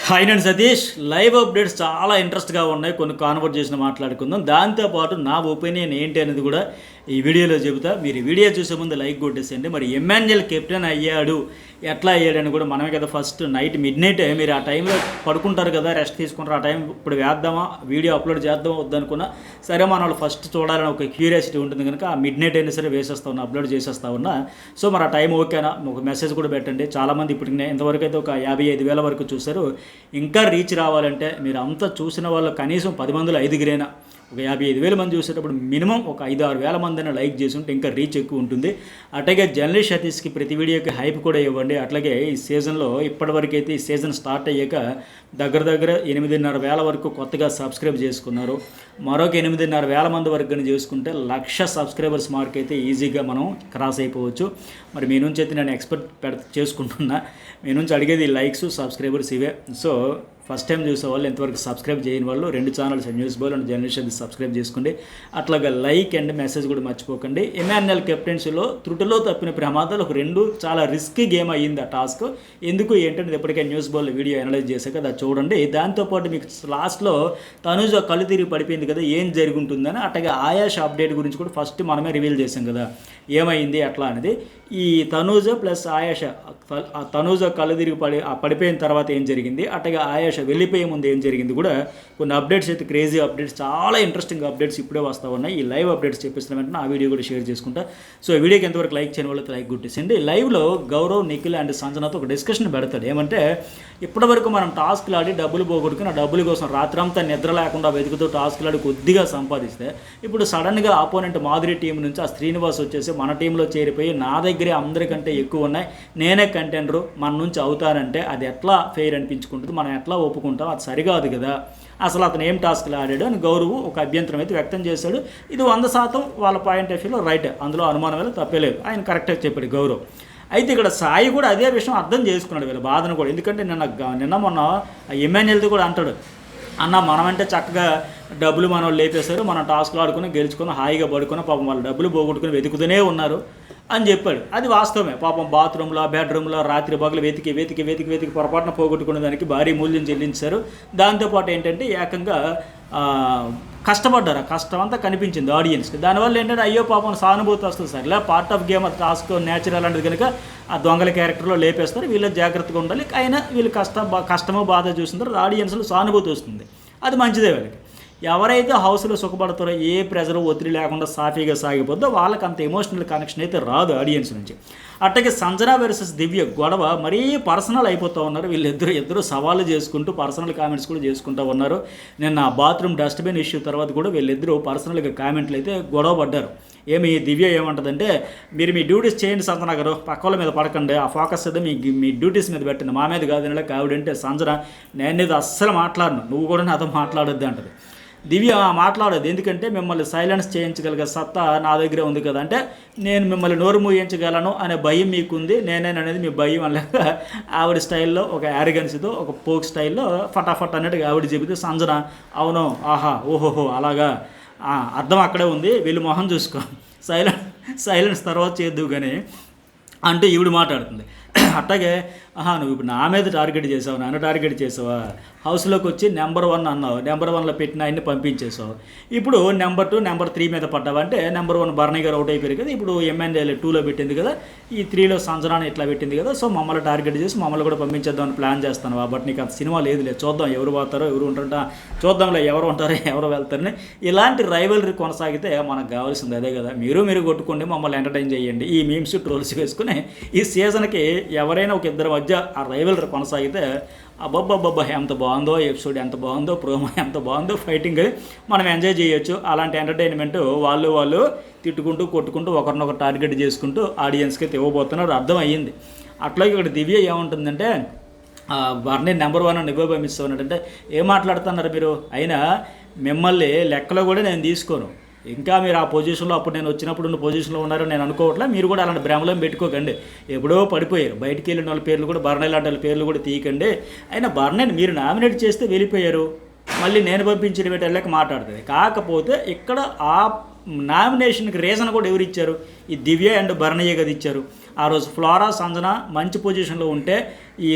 Hi నేను Satish. Live updates చాలా ఇంట్రెస్ట్గా ఉన్నాయి. కొన్ని కాన్వర్జేషన్ మాట్లాడుకుందాం. దాంతోపాటు నా ఒపీనియన్ ఏంటి అనేది కూడా ఈ వీడియోలో చెబుతా. మీరు ఈ వీడియో చూసే ముందు లైక్ కొట్టేసేయండి. మరి ఎమాన్యుయల్ కెప్టెన్ అయ్యాడు, ఎట్లా అయ్యాడని కూడా మనమే కదా ఫస్ట్ నైట్ మిడ్ మీరు ఆ టైంలో పడుకుంటారు కదా, రెస్ట్ తీసుకుంటారు. ఆ టైం ఇప్పుడు వేద్దామా, వీడియో అప్లోడ్ చేద్దామా వద్దనుకున్నా సరే, మన వాళ్ళు ఫస్ట్ చూడాలని ఒక క్యూరియాసిటీ ఉంటుంది కనుక ఆ మిడ్ నైట్ అయినా సరే వేసేస్తా ఉన్నా, అప్లోడ్ చేసేస్తా ఉన్నా. సో మరి ఆ టైం ఓకేనా, ఒక మెసేజ్ కూడా పెట్టండి. చాలామంది ఇప్పటికి ఇంతవరకు అయితే ఒక 55,000 వరకు చూశారు. ఇంకా రీచ్ రావాలంటే మీరు అంతా చూసిన వాళ్ళు కనీసం 10 మందిలో 5 ఒక 55,000 మంది చూసేటప్పుడు మినిమం ఒక 5-6 వేల మందిని లైక్ చేసి ఉంటే ఇంకా రీచ్ ఎక్కువ ఉంటుంది. అట్లాగే జర్నలిస్ట్ సతీష్కి ప్రతి వీడియోకి హైప్ కూడా ఇవ్వండి. అట్లాగే ఈ సీజన్లో ఇప్పటివరకు అయితే ఈ సీజన్ స్టార్ట్ అయ్యాక దగ్గర 8,500 వరకు కొత్తగా సబ్స్క్రైబ్ చేసుకున్నారు. మరొక 8,500 మంది వరకు కానీ చేసుకుంటే 1,00,000 సబ్స్క్రైబర్స్ మార్క్ అయితే ఈజీగా మనం క్రాస్ అయిపోవచ్చు. మరి మీ నుంచి అయితే నేను ఎక్స్పెక్ట్ చేసుకుంటున్నా. మీ నుంచి అడిగేది లైక్స్, సబ్స్క్రైబర్స్ ఇవే. సో ఫస్ట్ టైం చూసే వాళ్ళు, ఎంతవరకు సబ్స్క్రైబ్ చేయని వాళ్ళు 2 channels news ball and journalist అది సబ్స్క్రైబ్ చేసుకోండి. అట్లాగా లైక్ అండ్ మెసేజ్ కూడా మర్చిపోకండి. ఎమాన్యుయల్ కెప్టెన్సీలో త్రుటిలో తప్పిన ప్రమాదాలు ఒక 2 చాలా రిస్కీ గేమ్ అయ్యింది ఆ టాస్క్. ఎందుకు ఏంటంటే ఇప్పటికే న్యూస్ బాల్ వీడియో అనలైజ్ చేశాక అది చూడండి. దాంతోపాటు మీకు లాస్ట్లో తనుజ కళ్ళు తిరిగి పడిపోయింది కదా, ఏం జరుగుతుందని. అట్లాగే ఆయాష్ అప్డేట్ గురించి కూడా ఫస్ట్ మనమే రివీల్ చేసాం కదా, ఏమైంది అట్లా అనేది. ఈ తనూజ ప్లస్ ఆయాష, తనూజ కళ్ళు తిరిగి పడిపోయిన తర్వాత ఏం జరిగింది, అట్లాగే ఆయాష వెళ్ళిపోయే ముందు ఏం జరిగింది కూడా కొన్ని అప్డేట్స్ అయితే, క్రేజీ అప్డేట్స్, చాలా ఇంట్రెస్టింగ్ అప్డేట్స్ ఇప్పుడే వస్తూ ఉన్నాయి. ఈ లైవ్ అప్డేట్స్ చెప్పిస్తున్న వెంటనే ఆ వీడియో కూడా షేర్ చేసుకుంటా. సో ఈ వీడియోకి ఎంతవరకు లైక్ చేయని వాళ్ళతో లైక్ గుర్తించండి. లైవ్లో గౌరవ్, నిఖిల్ అండ్ సంజనాతో ఒక డిస్కషన్ పెడతాడు. ఏమంటే ఇప్పటివరకు మనం టాస్క్లు ఆడి డబ్బులు పోగొట్టుకుని ఆ డబ్బుల కోసం రాత్రంతా నిద్ర లేకుండా వెతుకుతూ టాస్క్లు ఆడి కొద్దిగా సంపాదిస్తే, ఇప్పుడు సడన్గా ఆపోనెంట్ మాధురి టీం నుంచి ఆ శ్రీనివాస్ వచ్చేసి మన టీంలో చేరిపోయి నా దగ్గరే అందరికంటే ఎక్కువ ఉన్నాయి, నేనే కంటెండరు, మన నుంచి అవుతానంటే అది ఎట్లా ఫెయిర్ అనిపించుకుంటుంది, మనం ఎట్లా ఒప్పుకుంటాం, అది సరికాదు కదా. అసలు అతను ఏం టాస్క్లు ఆడాడు అని గౌరవ్ ఒక అభ్యంతరం అయితే వ్యక్తం చేశాడు. ఇది 100% వాళ్ళ పాయింట్ ఆఫ్ వ్యూలో రైట్, అందులో అనుమానం వల్ల తప్పలేదు, ఆయన కరెక్ట్గా చెప్పాడు గౌరవ్. అయితే ఇక్కడ సాయి కూడా అదే విషయం అర్థం చేసుకున్నాడు వీళ్ళ బాధను కూడా. ఎందుకంటే నిన్న మొన్న ఎమ్మెన్యేలతో కూడా అంటాడు, అన్న మనమంటే చక్కగా డబ్బులు మన వాళ్ళు లేపేశారు, మనం టాస్క్లు ఆడుకుని గెలుచుకుని హాయిగా పడుకుని, పాపం వాళ్ళు డబ్బులు పోగొట్టుకుని వెతుకుతూనే ఉన్నారు అని చెప్పాడు. అది వాస్తవమే. పాపం బాత్రూంలో, బెడ్రూమ్లో రాత్రి పగలు వెతికి పొరపాటున పోగొట్టుకునే దానికి భారీ మూల్యం చెల్లించారు. దాంతోపాటు ఏంటంటే ఏకంగా కష్టపడ్డారు. ఆ కష్టం అంతా కనిపించింది ఆడియన్స్కి. దానివల్ల ఏంటంటే అయ్యో పాపం సానుభూతి వస్తుంది. సరేలే, part of game, task natural అనేది కనుక ఆ దొంగల క్యారెక్టర్లో లేపేస్తారు, వీళ్ళు జాగ్రత్తగా ఉండాలి. అయినా వీళ్ళు కష్టమో బాధ చూసిన తర్వాత ఆడియన్స్లో సానుభూతి వస్తుంది, అది మంచిదే వీళ్ళకి. ఎవరైతే హౌస్లో సుఖపడతారో, ఏ ప్రెజర్ ఒత్తిడి లేకుండా సాఫీగా సాగిపోద్దో వాళ్ళకి అంత ఎమోషనల్ కనెక్షన్ అయితే రాదు ఆడియన్స్ నుంచి. అట్లాగే సంజనా వర్సెస్ దివ్య గొడవ మరీ పర్సనల్ అయిపోతూ ఉన్నారు. వీళ్ళిద్దరూ సవాళ్ళు చేసుకుంటూ పర్సనల్ కామెంట్స్ కూడా చేసుకుంటూ ఉన్నారు. నిన్న బాత్రూమ్ డస్ట్బిన్ ఇష్యూ తర్వాత కూడా వీళ్ళిద్దరూ పర్సనల్గా కామెంట్లు అయితే గొడవ పడ్డారు. ఏమి దివ్య ఏమంటుందంటే, మీరు మీ డ్యూటీస్ చేయండి సంజన గారు, పక్క వాళ్ళ మీద పడకండి, ఆ ఫోకస్ అయితే మీ డ్యూటీస్ మీద పెట్టండి, మా మీద కాదు. ఇలా కావిడంటే సంజన, నేనేది అస్సలు మాట్లాడను, నువ్వు కూడా నాతో మాట్లాడొద్దు అంటది. దివ్య మాట్లాడదు, ఎందుకంటే మిమ్మల్ని సైలెన్స్ చేయించగలిగే సత్తా నా దగ్గరే ఉంది కదా, అంటే నేను మిమ్మల్ని నోరు మూయించగలను అనే భయం మీకుంది, నేనేననేది మీ భయం అనలేక ఆవిడ స్టైల్లో ఒక యారిగన్స్తో ఒక పోక్ స్టైల్లో ఫటాఫట్ అన్నట్టుగా ఆవిడ చెబితే సంజన అవును, ఆహా, ఓహోహో, అలాగా, అర్థం అక్కడే ఉంది, వీళ్ళు మొహం చూసుకో, సైలెన్స్ తర్వాత చేద్దు కానీ అంటూ ఈవిడ మాట్లాడుతుంది. అట్లాగే నువ్వు ఇప్పుడు నా మీద టార్గెట్ చేసావు, నన్ను టార్గెట్ చేసావా, హౌస్లోకి వచ్చి నెంబర్ 1 అన్నావు, నెంబర్ 1లో పెట్టిన ఆయన్ని పంపించేసావు, ఇప్పుడు నెంబర్ 2, నెంబర్ 3 మీద పడ్డావు. అంటే నెంబర్ 1 భరణి గారు అవుట్ అయిపోయారు కదా, ఇప్పుడు ఎమ్మెన్యేల్ 2లో పెట్టింది కదా, ఈ 3లో సంజనాన్ని ఇట్లా పెట్టింది కదా, సో మమ్మల్ని టార్గెట్ చేసి మమ్మల్ని కూడా పంపించేద్దామని ప్లాన్ చేస్తాను. బట్ నీకు అంత సినిమా లేదు, చూద్దాం ఎవరు పోతారో ఎవరు ఉంటారో, చూద్దాంలే ఎవరు ఉంటారో ఎవరు వెళ్తారని. ఇలాంటి రైవలరీ కొనసాగితే మనకు కావాల్సింది అదే కదా, మీరు కొట్టుకోండి, మమ్మల్ని ఎంటర్టైన్ చేయండి, ఈ మీమ్స్ ట్రోల్స్ వేసుకుని ఈ సీజన్కి ఎవరైనా ఒక ఇద్దరి మధ్య ఆ రైవలరీ కొనసాగితే అబ్బబ్బబ్బబ్బా ఎంత బాగుందో, ఎపిసోడ్ ఎంత బాగుందో, ప్రోమో ఎంత బాగుందో, ఫైటింగ్ మనం ఎంజాయ్ చేయొచ్చు. అలాంటి ఎంటర్టైన్మెంట్ వాళ్ళు తిట్టుకుంటూ కొట్టుకుంటూ ఒకరినొకరు టార్గెట్ చేసుకుంటూ ఆడియన్స్కి ఇవ్వబోతున్నారు, అర్థమయ్యింది. అట్లాగే ఇక్కడ దివ్య ఏముంటుందంటే, వారిని నెంబర్ 1 అని ఇవ్వబోయి మిస్ అవునాడంటే, ఏం మాట్లాడుతున్నారు మీరు, అయినా మిమ్మల్ని లెక్కలో కూడా నేను తీసుకోను, ఇంకా మీరు ఆ పొజిషన్లో అప్పుడు నేను వచ్చినప్పుడు ఉన్న పొజిషన్లో ఉన్నారని నేను అనుకోవట్లే. మీరు కూడా అలాంటి భ్రమలో పెట్టుకోకండి, ఎప్పుడో పడిపోయారు, బయటికి వెళ్ళిన వాళ్ళ పేర్లు కూడా, బర్ణే లాంటి వాళ్ళ పేర్లు కూడా తీయకండి. అయినా బర్ణేని మీరు నామినేట్ చేస్తే వెళ్ళిపోయారు, మళ్ళీ నేను పంపించిన వెళ్ళక మాట్లాడుతుంది. కాకపోతే ఇక్కడ ఆ నామినేషన్కి రీజన్ కూడా ఎవరు ఇచ్చారు, ఈ దివ్య అండ్ భరణయ్య కదా ఇచ్చారు. ఆ రోజు ఫ్లోరా, సంజన మంచి పొజిషన్లో ఉంటే ఈ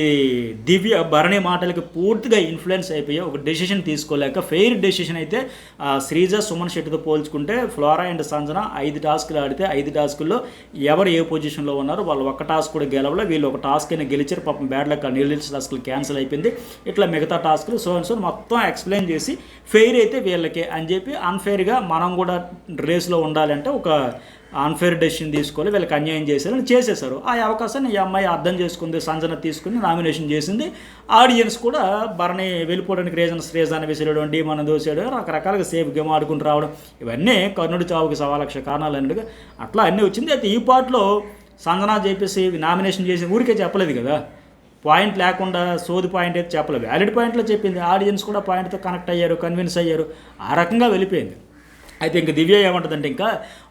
దివ్య భరణి మాటలకి పూర్తిగా ఇన్ఫ్లుయెన్స్ అయిపోయి ఒక డెసిషన్ తీసుకోలేక ఫెయిర్ డెసిషన్ అయితే శ్రీజ సుమన్ శెట్టితో పోల్చుకుంటే ఫ్లోరా అండ్ సంజన 5 టాస్కులు ఆడితే 5 టాస్కుల్లో ఎవరు ఏ పొజిషన్లో ఉన్నారు, వాళ్ళు ఒక టాస్క్ కూడా గెలవలే, వీళ్ళు ఒక టాస్క్ అయినా గెలిచారు, పాపం బ్యాడ్ లక్ నీళ్ళ టాస్కులు క్యాన్సిల్ అయిపోయింది, ఇట్లా మిగతా టాస్కులు సో మొత్తం ఎక్స్ప్లెయిన్ చేసి ఫెయిర్ అయితే వీళ్ళకే అని చెప్పి అన్ఫెయిర్గా మనం కూడా రేస్లో ఉండాలంటే ఒక అన్ఫేర్ డెసిషన్ తీసుకోవాలి, వీళ్ళకి అన్యాయం చేశారని చేసేశారు. ఆ అవకాశాన్ని ఈ అమ్మాయి అర్థం చేసుకుంది, సంజన తీసుకుని నామినేషన్ చేసింది. ఆడియన్స్ కూడా భరణి వెళ్ళిపోవడానికి రీజన్ విసిరడం, డీమన్ దోసాడు, రకరకాలుగా సేఫ్ గేమ్ ఆడుకుని రావడం, ఇవన్నీ కర్ణుడి చావుకి 1,00,000 కారణాలు అన్నట్టుగా అట్లా అన్నీ వచ్చింది. అయితే ఈ పాటలో సంజన చెప్పేసి నామినేషన్ చేసి ఊరికే చెప్పలేదు కదా, పాయింట్ లేకుండా సోది పాయింట్ అయితే చెప్పలేదు, వ్యాలిడ్ పాయింట్లో చెప్పింది. ఆడియన్స్ కూడా పాయింట్తో కనెక్ట్ అయ్యారు, కన్విన్స్ అయ్యారు, ఆ రకంగా వెళ్ళిపోయింది. అయితే ఇంక దివ్య ఏమంటుందంటే, ఇంకా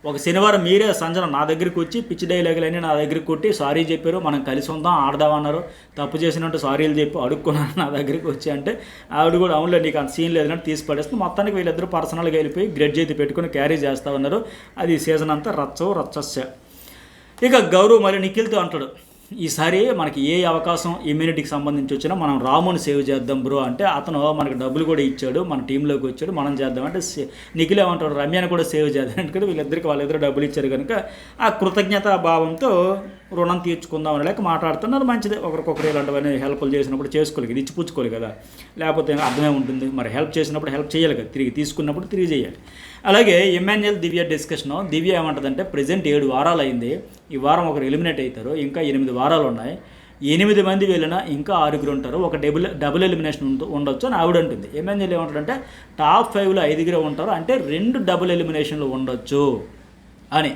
ఒక శనివారం మీరే సంజన నా దగ్గరికి వచ్చి పిచ్చి డైలాగులన్నీ నా దగ్గరికి కొట్టి సారీ చెప్పారు, మనం కలిసి ఉందాం ఆడదామన్నారు, తప్పు చేసినట్టు సారీలు చెప్పి అడుక్కున్నాను నా దగ్గరికి వచ్చి అంటే ఆవిడ కూడా అవునులే నీకు అంత సీన్ లేదన్నట్టు తీసి పడేస్తుంది. మొత్తానికి వీళ్ళిద్దరూ పర్సనల్గా వెళ్ళిపోయి గ్రెడ్జ్ అయితే పెట్టుకుని క్యారీ చేస్తూ ఉన్నారు. అది సీజన్ అంతా రచ్చస్య. ఇక గౌరవ్ మరి నిఖిల్తో అంటాడు, ఈసారి మనకి ఏ అవకాశం ఇమ్యూనిటీకి సంబంధించి వచ్చినా మనం రాముని సేవ్ చేద్దాం బ్రో అంటే, అతను మనకు డబ్బులు కూడా ఇచ్చాడు, మన టీంలోకి వచ్చాడు, మనం చేద్దాం అంటే నిఖిల్ ఏమంటాడు రమ్యను కూడా సేవ్ చేద్దాం ఎందుకంటే వాళ్ళిద్దరు డబ్బులు ఇచ్చారు కనుక ఆ కృతజ్ఞతా భావంతో రుణం తీర్చుకుందాం లేక మాట్లాడుతున్నారు. మంచిదే, ఒకరికొకరు ఇలాంటివన్నీ హెల్ప్లు చేసినప్పుడు చేసుకోవాలి కదా, ఇచ్చిపుచ్చుకోవాలి కదా, లేకపోతే అర్థమే ఉంటుంది. మరి హెల్ప్ చేసినప్పుడు హెల్ప్ చేయాలి కదా, తిరిగి తీసుకున్నప్పుడు తిరిగి చేయాలి. అలాగే ఎమ్మాన్యుయల్ దివ్య డిస్కషన్. దివ్య ఏమంటుందంటే ప్రజెంట్ 7 వారాలు అయింది, ఈ వారం ఒకరు ఎలిమినేట్ అవుతారు, ఇంకా 8 వారాలు ఉన్నాయి, 8 మంది వెళ్ళినా ఇంకా 6 ఉంటారు, ఒక డబుల్ ఎలిమినేషన్ ఉండొచ్చు అని ఆవిడ ఉంటుంది. ఎమ్మాన్యుయల్ ఏమంటాడంటే టాప్ 5లో 5 ఉంటారు, అంటే 2 డబుల్ ఎలిమినేషన్లు ఉండొచ్చు అని.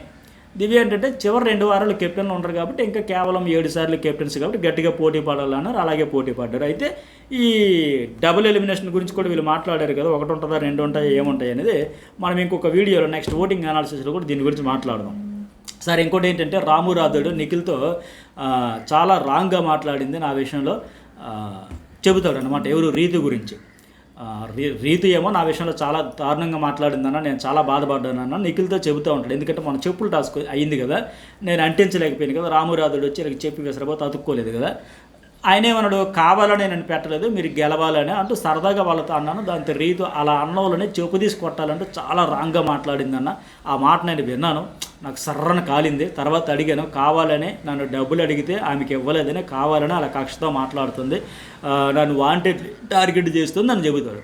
దివ్య ఏంటంటే చివరి 2 వారాలు కెప్టెన్లు ఉంటారు కాబట్టి ఇంకా కేవలం 7 సార్లు కెప్టెన్స్ కాబట్టి గట్టిగా పోటీ పడాలన్నారు, అలాగే పోటీ పడ్డారు. అయితే ఈ డబుల్ ఎలిమినేషన్ గురించి కూడా వీళ్ళు మాట్లాడారు కదా, 1 ఉంటుందా 2 ఉంటాయా ఏముంటాయి అనేది మనం ఇంకొక వీడియోలో నెక్స్ట్ ఓటింగ్ అనాలిసిస్లో కూడా దీని గురించి మాట్లాడదాం. సరే, ఇంకోటి ఏంటంటే రాము రాథోడ్ నిఖిల్తో చాలా రాంగ్గా మాట్లాడింది నా విషయంలో చెబుతాడు అనమాట. ఎవరు రీతు గురించి. రీతు ఏమో నా విషయంలో చాలా దారుణంగా మాట్లాడిందన్న, నేను చాలా బాధపడ్డానన్న నిఖిల్తో చెబుతూ ఉంటాడు. ఎందుకంటే మన చెప్పులు టాస్క్ అయ్యింది కదా, నేను అంటించలేకపోయాను కదా, రాము రాథోడ్ వచ్చి ఇలా చెప్పి విసరబోతే అతుక్కోలేదు కదా, ఆయన ఏమన్నాడు కావాలని నేను పెట్టలేదు మీరు గెలవాలని అంటూ సరదాగా వాళ్ళతో అన్నాను. దాంతో రీతు అలా అన్నోళ్ళని చెప్పు తీసి కొట్టాలంటూ చాలా రాంగ్గా మాట్లాడిందన్న. ఆ మాట నేను విన్నాను, నాకు సర్రన కాలింది. తర్వాత అడిగాను, కావాలనే నన్ను డబ్బులు అడిగితే ఆమెకి ఇవ్వలేదని, కావాలని అలా కక్షతో మాట్లాడుతుంది, నన్ను వాంటెడ్ టార్గెట్ చేస్తుంది అని చెబుతాడు.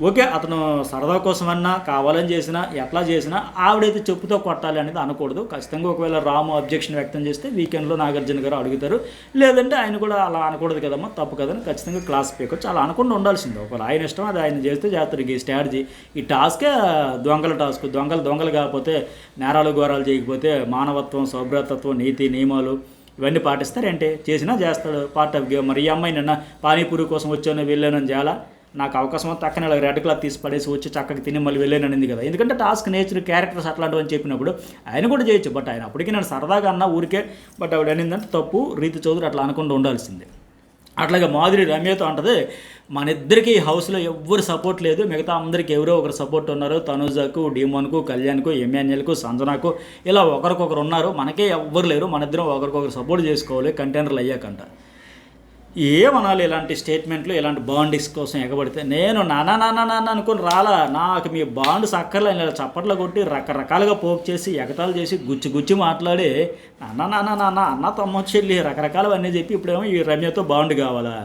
ఓకే, అతను సరదా కోసమన్నా కావాలని చేసినా ఎట్లా చేసినా ఆవిడైతే చెప్పుతో కొట్టాలి అనేది అనకూడదు. ఖచ్చితంగా ఒకవేళ రాము అబ్జెక్షన్ వ్యక్తం చేస్తే వీకెండ్లో నాగార్జున గారు అడుగుతారు, లేదంటే ఆయన కూడా అలా అనకూడదు కదమ్మా, తప్పు కదని ఖచ్చితంగా క్లాస్ పీకొచ్చి అలా అనుకుండా ఉండాల్సిందే. ఒకవేళ ఆయన ఇష్టం అది ఆయన చేస్తే చేస్తారు. ఈ స్ట్రాటజీ, ఈ టాస్కే దొంగల టాస్క్. దొంగలు కాకపోతే నేరాలు ఘోరాలు చేయకపోతే మానవత్వం, సౌభ్రతత్వం, నీతి నియమాలు ఇవన్నీ పాటిస్తారంటే చేసినా చేస్తాడు, పార్ట్ ఆఫ్ గేమ్. మరి ఈ అమ్మాయి నిన్న పానీపూరి కోసం వచ్చాను వెళ్ళానని చాలా నాకు అవకాశం తక్కన ఇలా రెడ్ క్లాత్ తీసి పడేసి వచ్చి చక్కగా తిని మళ్ళీ వెళ్ళాననింది కదా, ఎందుకంటే టాస్క్ నేచర్ క్యారెక్టర్స్ అట్లాంటివి అని చెప్పినప్పుడు ఆయన కూడా చేయొచ్చు. బట్ ఆయన అప్పటికీ నేను సరదాగా అన్నా ఊరికే, బట్ ఆవిడ అనిందంటే తప్పు. రీతు చౌదరి అట్లా అనకుండా ఉండాల్సిందే. అట్లాగే మాధురి రమ్యతో అంటది, మన ఇద్దరికి హౌస్లో ఎవ్వరు సపోర్ట్ లేదు, మిగతా అందరికి ఎవరో ఒకరు సపోర్ట్ ఉన్నారు, తనుజకు, డీమోన్కు, కళ్యాణ్కు, ఎమ్మాన్యుయల్కు, సంజనాకు, ఇలా ఒకరికొకరు ఉన్నారు, మనకే ఎవ్వరు లేరు, మన ఇద్దరం ఒకరికొకరు సపోర్ట్ చేసుకోవాలి కంటైనర్లు అయ్యాకంట. ఏమనాలి ఇలాంటి స్టేట్మెంట్లు, ఇలాంటి బాండింగ్స్ కోసం ఎగబడితే. నేను నాన్న అనుకుని రాలా, నాకు మీ బాండ్ సక్కర్లే ఇలా చప్పట్లు కొట్టి రకరకాలుగా పోపు చేసి ఎగతాలు చేసి గుచ్చి మాట్లాడి నాన్న అన్న తమ్మ చెల్లి రకరకాలవన్నీ చెప్పి ఇప్పుడేమో ఈ రమ్యతో బాండ్ కావాలా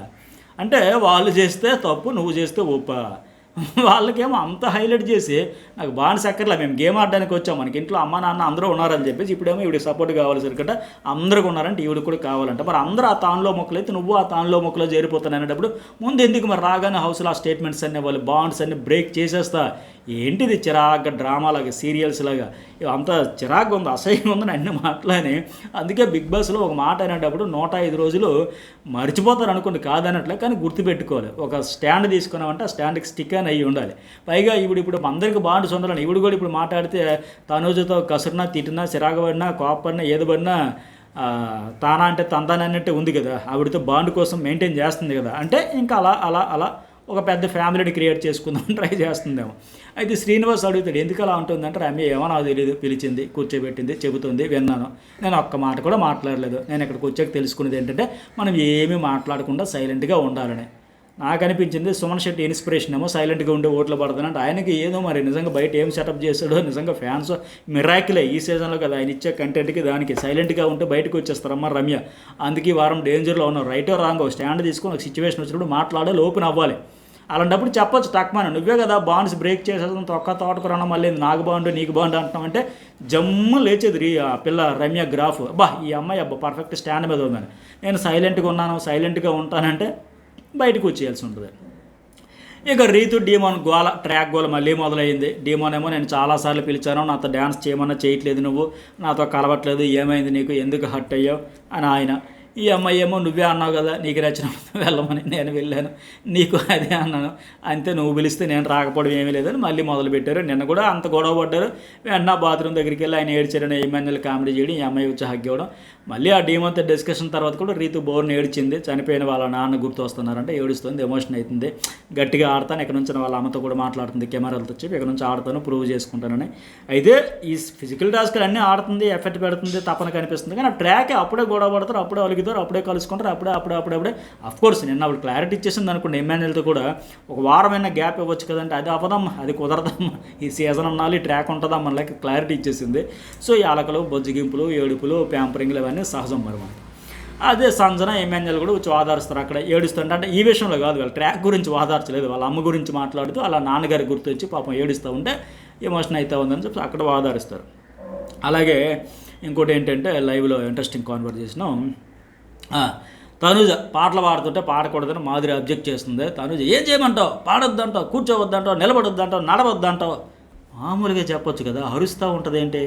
అంటే, వాళ్ళు చేస్తే తప్పు, నువ్వు చేస్తే ఒప్ప. వాళ్ళకేమో అంత హైలైట్ చేసి నాకు బాగా సక్కర్లా, మేము గేమ్ ఆడడానికి వచ్చాం, మనకి ఇంట్లో అమ్మ నాన్న అందరూ ఉన్నారని చెప్పేసి ఇప్పుడేమో ఈవిడికి సపోర్ట్ కావాలి సరికట, అందరికి ఉన్నారంటే ఈవిడికి కూడా కావాలంట. మరి అందరూ ఆ తానులో మొక్కలైతే నువ్వు ఆ తానులో మొక్కలో చేరిపోతాను అనేటప్పుడు ముందు ఎందుకు మరి రాగానే హౌస్లో ఆ స్టేట్మెంట్స్ అన్నీ వాళ్ళు బాండ్స్ అన్ని బ్రేక్ చేసేస్తా, ఏంటిది చిరాగ్గా డ్రామాలాగా సీరియల్స్ లాగా అంతా చిరాగ్గా ఉంది, అసహ్యంగా ఉందని అన్ని మాటలని. అందుకే బిగ్ బాస్లో ఒక మాట అనేటప్పుడు 105 రోజులు మర్చిపోతారు అనుకోండి, కాదనట్లే, కానీ గుర్తుపెట్టుకోవాలి. ఒక స్టాండ్ తీసుకున్నామంటే ఆ స్టాండ్కి స్టిక్ అని అయ్యి ఉండాలి. పైగా ఇప్పుడు అందరికీ బాండ్ సొందాలని ఈవిడ కూడా ఇప్పుడు మాట్లాడితే తనుజతో కసురునా తిట్టినా చిరాగబడినా కోపడినా ఏదబడినా తానా అంటే తందానన్నట్టే ఉంది కదా, ఆవిడతో బాండ్ కోసం మెయింటైన్ చేస్తుంది కదా. అంటే ఇంకా అలా ఒక పెద్ద ఫ్యామిలీని క్రియేట్ చేసుకుందామని ట్రై చేస్తుందేమో. అయితే శ్రీనివాస్ అడుగుతాడు, ఎందుకు అలా ఉంటుందంటే రమ్య ఏమో నాకు తెలియదు, పిలిచింది, కూర్చోబెట్టింది, చెబుతుంది, విన్నాను, నేను ఒక్క మాట కూడా మాట్లాడలేదు. నేను ఇక్కడికి వచ్చాక తెలుసుకునేది ఏంటంటే మనం ఏమీ మాట్లాడకుండా సైలెంట్గా ఉండాలని. నాకు అనిపించింది సుమన్ శెట్టి ఇన్స్పిరేషన్ ఏమో సైలెంట్గా ఉండే ఓట్లు పడుతుందంటే ఆయనకి ఏదో మరి నిజంగా బయట ఏం సెటప్ చేశాడో నిజంగా ఫ్యాన్స్ మిరాకిలే ఈ సీజన్లో కదా ఆయన ఇచ్చే కంటెంట్కి దానికి సైలెంట్గా ఉంటే బయటకు వచ్చేస్తారమ్మ రమ్య. అందుకే ఈ వారం డేంజర్లో ఉన్నారు. రైటో రాంగో స్టాండ్ తీసుకొని ఒక సిచ్యువేషన్ వచ్చినప్పుడు మాట్లాడాలి, ఓపెన్ అవ్వాలి. అలాంటప్పుడు చెప్పొచ్చు టక్మాన, నువ్వే కదా బాండ్స్ బ్రేక్ చేసేది తొక్క తోటకురన్నా మళ్ళీ నాకు బాగుండు నీకు బాగుండు అంటున్నామంటే జమ్ము లేచేది ఆ పిల్ల రమ్య గ్రాఫ్. ఈ అమ్మాయి పర్ఫెక్ట్ స్టాండ్ మీద ఉందని. నేను సైలెంట్గా ఉన్నాను, సైలెంట్గా ఉంటానంటే బయటకు వచ్చేయాల్సి ఉంటుంది. ఇక రీతు డీమోన్ గోల, ట్రాక్ గోల మళ్ళీ మొదలైంది. డీమోన్ ఏమో నేను చాలాసార్లు పిలిచాను, నాతో డ్యాన్స్ చేయమన్నా చేయట్లేదు, నువ్వు నాతో కలవట్లేదు, ఏమైంది నీకు, ఎందుకు హర్ట్ అయ్యావు అని ఆయన. ఈ అమ్మాయి ఏమో నువ్వే అన్నావు కదా నీకు నచ్చినప్పుడు వెళ్ళమని, నేను వెళ్ళాను, నీకు అదే అన్నాను, అంతే, నువ్వు పిలిస్తే నేను రాకపోవడం ఏమీ లేదని మళ్ళీ మొదలుపెట్టారు. నిన్న కూడా అంత గొడవ పడ్డారు. వెంటనే బాత్రూమ్ దగ్గరికి వెళ్ళి ఆయన ఏడ్చారని ఎమ్మెల్యేలు కామెడీ చేయడం, ఈ అమ్మాయి వచ్చి హగ్ ఇవ్వడం. మళ్ళీ ఆ డీమంతా డిస్కషన్ తర్వాత కూడా రీతు బోర్ని ఏడ్చింది. చనిపోయిన వాళ్ళ నాన్న గుర్తు వస్తున్నారంటే ఏడుస్తుంది, ఎమోషన్ అవుతుంది. గట్టిగా ఆడతాను, ఇక్కడ నుంచి వాళ్ళ అమ్మతో కూడా మాట్లాడుతుంది కెమెరాలతో చెప్పి, ఇక్కడ నుంచి ఆడతాను, ప్రూవ్ చేసుకుంటానని. అయితే ఈ ఫిజికల్ టాస్క్లు అన్నీ ఆడుతుంది, ఎఫెక్ట్ పెడుతుంది, తపన కనిపిస్తుంది. కానీ ఆ ట్రాక్ అప్పుడే గొడవ పడతారు, అప్పుడే అలుగుతారు, అప్పుడే కలుసుకుంటారు, అప్పుడే అఫ్కోర్స్ నిన్న ఆవిడ క్లారిటీ ఇచ్చేసింది అనుకోండి ఎమ్మెల్యేలతో కూడా, ఒక వారమైన గ్యాప్ ఇవ్వచ్చు కదంటే అది అవ్వదమ్మా, అది కుదరదమ్మా, ఈ సీజన్ అన్నాళ్ళు ఈ ట్రాక్ ఉంటుందమ్మా, మనకి క్లారిటీ ఇచ్చేసింది. సో ఈ అలకలు, బొజ్జిగింపులు, ఏడుపులు, ప్యాంపరింగ్లు అవన్నీ సహజం మరి మనకి. అదే సంజన ఎమ్మెల్యేలు కూడా వచ్చి వాదారుస్తారు అక్కడ, ఏడుస్తుంటే. అంటే ఈ విషయంలో కాదు, వాళ్ళ ట్రాక్ గురించి వాదార్చలేదు, వాళ్ళ అమ్మ గురించి మాట్లాడుతూ అలా నాన్నగారి గుర్తు వచ్చి పాపం ఏడుస్తూ ఉంటే ఎమోషన్ అవుతూ ఉందని చెప్పి అక్కడ వాదారుస్తారు. అలాగే ఇంకోటి ఏంటంటే లైవ్లో ఇంట్రెస్టింగ్ కాన్వర్జేషను, తనుజ పాటలు పాడుతుంటే పాడకూడదని మాధురి అబ్జెక్ట్ చేస్తుంది. తనుజ ఏం చేయమంటావు, పాడొద్దంటావు, కూర్చోవద్దంటావు, నిలబడొద్దంటావు, నడవద్దంటావు, మామూలుగా చెప్పొచ్చు కదా, అరుస్తూ ఉంటుంది ఏంటి,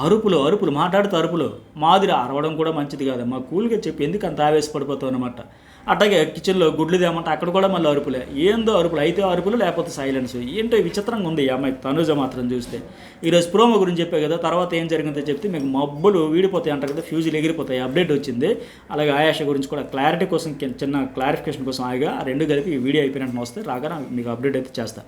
అరుపులు మాట్లాడుతూ అరుపులు. మాదిరి అరవడం కూడా మంచిది కాదు, మా కూల్గా చెప్పి ఎందుకు అంత ఆవేశపడిపోతావు అనమాట. అట్లాగే కిచెన్లో గుడ్లు తేమంటే అక్కడ కూడా మళ్ళీ అరుపులే, ఏందో అరుపులు, అయితే అరుపులు లేకపోతే సైలెన్స్. ఏంటో విచిత్రంగా ఉంది ఈ అమ్మాయి తనుజ మాత్రం చూస్తే. ఈరోజు ప్రోమో గురించి చెప్పే కదా, తర్వాత ఏం జరిగిందో చెప్తే మీకు మబ్బులు వీడిపోతాయి అంటారు కదా, ఫ్యూజులు ఎగిరిపోతాయి, అప్డేట్ వచ్చింది. అలాగే ఆయాష గురించి కూడా క్లారిటీ కోసం, చిన్న క్లారిఫికేషన్ కోసం ఆగా ఆ రెండు కలిపి ఈ వీడియో అయిపోయినట్టు వస్తే రాగా మీకు అప్డేట్ అయితే చేస్తా.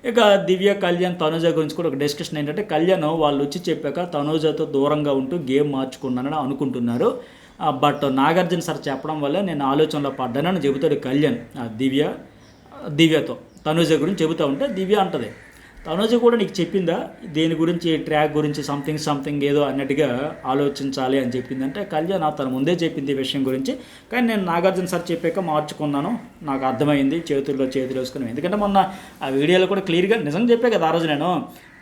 ఇక దివ్య, కళ్యాణ్, తనుజ గురించి కూడా ఒక డిస్కషన్ ఏంటంటే, కళ్యాణ్ వాళ్ళు వచ్చి చెప్పాక తనుజతో దూరంగా ఉంటూ గేమ్ మార్చుకున్నానని అనుకుంటున్నారు. బట్ నాగార్జున సార్ చెప్పడం వల్ల నేను ఆలోచనలో పడ్డానని చెబుతాడు కళ్యాణ్ దివ్యతో. తనుజ గురించి చెబుతూ ఉంటే దివ్య అంటది, తనుజ కూడా నీకు చెప్పిందా దేని గురించి, ట్రాక్ గురించి సంథింగ్ ఏదో అన్నట్టుగా ఆలోచించాలి అని చెప్పిందంటే, కళ్యాణ్ తను ముందే చెప్పింది ఈ విషయం గురించి, కానీ నేను నాగార్జున సార్ చెప్పాక మార్చుకున్నాను, నాకు అర్థమైంది, చేతులు వేసుకున్నాను. ఎందుకంటే మొన్న ఆ వీడియోలో కూడా క్లియర్గా నిజంగా చెప్పే కదా ఆ రోజు నేను,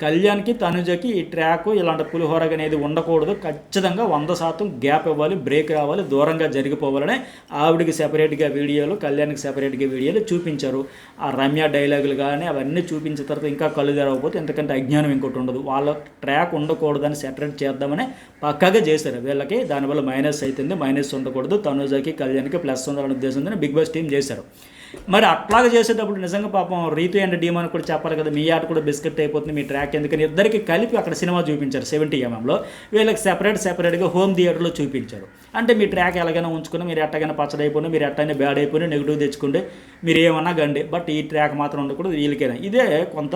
కళ్యాణ్కి తనుజకి ఈ ట్రాక్ ఇలాంటి పులిహోర అనేది ఉండకూడదు, ఖచ్చితంగా 100% గ్యాప్ ఇవ్వాలి, బ్రేక్ రావాలి, దూరంగా జరిగిపోవాలని ఆవిడికి సెపరేట్గా వీడియోలు, కళ్యాణ్కి సెపరేట్గా వీడియోలు చూపించారు. ఆ రమ్య డైలాగులు కానీ అవన్నీ చూపించిన తర్వాత ఇంకా కళ్ళు తెరవకపోతే ఎందుకంటే అజ్ఞానం ఇంకోటి ఉండదు. వాళ్ళ ట్రాక్ ఉండకూడదని సెపరేట్ చేద్దామని పక్కాగా చేశారు. వీళ్ళకి దానివల్ల మైనస్ అవుతుంది, మైనస్ ఉండకూడదు, తనుజకి కళ్యాణ్కి ప్లస్ ఉండాలనే ఉద్దేశంతో బిగ్ బాస్ టీం చేశారు. మరి అట్లాగా చేసేటప్పుడు నిజంగా పాపం రీతు అండ్ డీమన్ కూడా చెప్పాలి కదా, మీ ఆట కూడా బిస్కెట్ అయిపోతుంది, మీ ట్రాక్ ఎందుకని ఇద్దరికి కలిపి అక్కడ సినిమా చూపించారు 70mm. వీళ్ళకి సెపరేట్గా హోమ్ థియేటర్లో చూపించారు. అంటే మీ ట్రాక్ ఎలాగైనా ఉంచుకుని, మీరు ఎట్టగైనా పచ్చడి అయిపోయినా, మీరు ఎట్టైనా బ్యాడ్ అయిపోయినా, నెగిటివ్ తెచ్చుకుంటే మీరు ఏమన్నా గండి, బట్ ఈ ట్రాక్ మాత్రం ఉండకూడదు వీళ్ళకైనా. ఇదే కొంత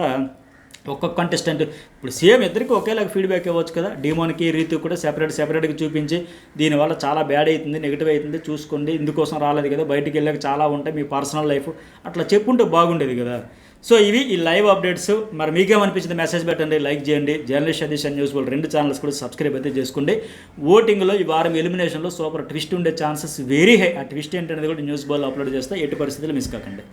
ఒక్కొక్క కంటెస్టెంట్ ఇప్పుడు సేమ్ ఇద్దరికి ఒకేలాగా ఫీడ్బ్యాక్ ఇవ్వచ్చు కదా. డీమోన్కి రీతు కూడా సెపరేట్గా చూపించి దీనివల్ల చాలా బ్యాడ్ అవుతుంది, నెగిటివ్ అవుతుంది, చూసుకోండి, ఇందుకోసం రాలేదు కదా, బయటికి వెళ్ళాక చాలా ఉంటాయి మీ పర్సనల్ లైఫ్, అట్లా చెప్పుంటే బాగుండేది కదా. సో ఇవి ఈ లైవ్ అప్డేట్స్. మరి మీకేమనిపించింది మెసేజ్ పెట్టండి, లైక్ చేయండి. జర్నలిస్ట్ ఎడిషన్ న్యూస్ వాళ్ళు 2 ఛానల్స్ కూడా సబ్స్క్రైబ్ అయితే చేసుకోండి. ఓటింగ్లో ఈ వారం ఎలిమినేషన్లో సూపర్ ట్విస్ట్ ఉండే ఛాన్సెస్ వెరీ హై. ఆ ట్విస్ట్ ఏంటనేది కూడా న్యూస్ బాల్ అప్లోడ్ చేస్తే ఎట్టి పరిస్థితులు మిస్ కాకండి.